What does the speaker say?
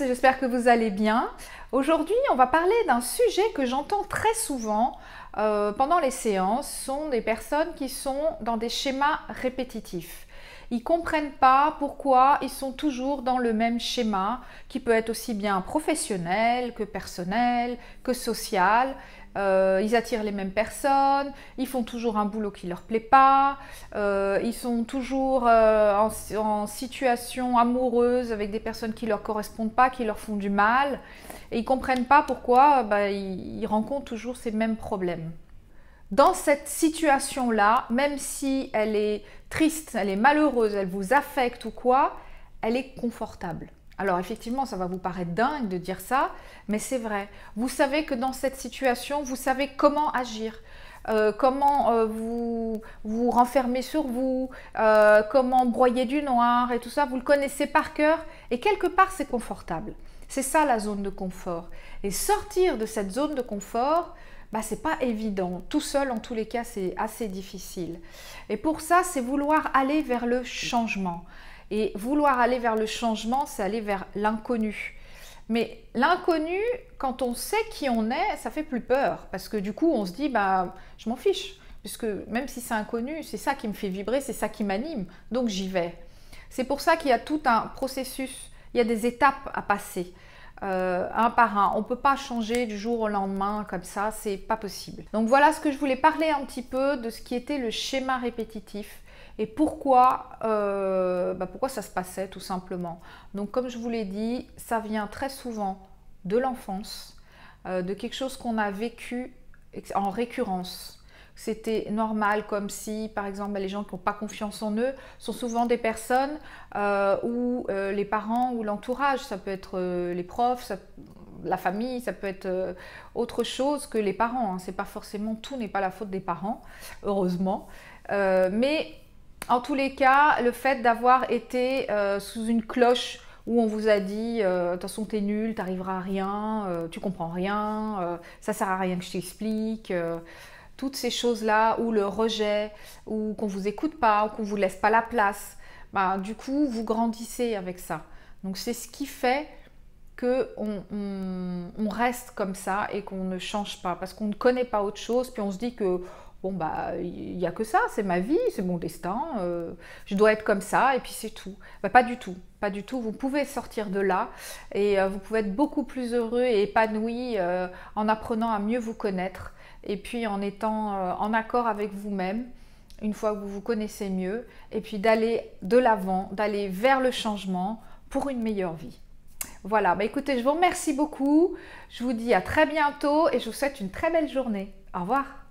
j'espère que vous allez bien. Aujourd'hui, on va parler d'un sujet que j'entends très souvent pendant les séances. Ce sont des personnes qui sont dans des schémas répétitifs. Ils ne comprennent pas pourquoi ils sont toujours dans le même schéma, qui peut être aussi bien professionnel que personnel, que social. Ils attirent les mêmes personnes, ils font toujours un boulot qui ne leur plaît pas, ils sont toujours en situation amoureuse avec des personnes qui ne leur correspondent pas, qui leur font du mal. Et ils ne comprennent pas pourquoi ils rencontrent toujours ces mêmes problèmes. Dans cette situation-là, même si elle est triste, elle est malheureuse, elle vous affecte ou quoi, elle est confortable. Alors effectivement, ça va vous paraître dingue de dire ça, mais c'est vrai. Vous savez que dans cette situation, vous savez comment agir, comment vous renfermer sur vous, comment broyer du noir et tout ça, vous le connaissez par cœur et quelque part c'est confortable. C'est ça la zone de confort. Et sortir de cette zone de confort, c'est pas évident. Tout seul, en tous les cas, c'est assez difficile. Et pour ça, c'est vouloir aller vers le changement. Et vouloir aller vers le changement, c'est aller vers l'inconnu. Mais l'inconnu, quand on sait qui on est, ça fait plus peur. Parce que du coup, on se dit, je m'en fiche. Puisque même si c'est inconnu, c'est ça qui me fait vibrer, c'est ça qui m'anime. Donc j'y vais. C'est pour ça qu'il y a tout un processus, il y a des étapes à passer. Un par un. On ne peut pas changer du jour au lendemain comme ça, c'est pas possible. Donc voilà ce que je voulais parler un petit peu de ce qui était le schéma répétitif et pourquoi ça se passait tout simplement. Donc comme je vous l'ai dit, ça vient très souvent de l'enfance, de quelque chose qu'on a vécu en récurrence. C'était normal, comme si, par exemple, les gens qui n'ont pas confiance en eux sont souvent des personnes où les parents ou l'entourage, ça peut être les profs, la famille, ça peut être autre chose que les parents. Hein. C'est pas forcément, tout n'est pas la faute des parents, heureusement. Mais en tous les cas, le fait d'avoir été sous une cloche où on vous a dit de toute façon t'es nul, t'arriveras à rien, tu comprends rien, ça sert à rien que je t'explique. Toutes ces choses-là, ou le rejet, ou qu'on ne vous écoute pas, ou qu'on ne vous laisse pas la place, du coup, vous grandissez avec ça. Donc, c'est ce qui fait qu'on reste comme ça et qu'on ne change pas, parce qu'on ne connaît pas autre chose, puis on se dit que, il n'y a que ça, c'est ma vie, c'est mon destin, je dois être comme ça, et puis c'est tout. Pas du tout, pas du tout. Vous pouvez sortir de là, et vous pouvez être beaucoup plus heureux et épanoui en apprenant à mieux vous connaître, et puis en étant en accord avec vous-même, une fois que vous vous connaissez mieux, et puis d'aller de l'avant, d'aller vers le changement pour une meilleure vie. Voilà, écoutez, je vous remercie beaucoup, je vous dis à très bientôt et je vous souhaite une très belle journée. Au revoir.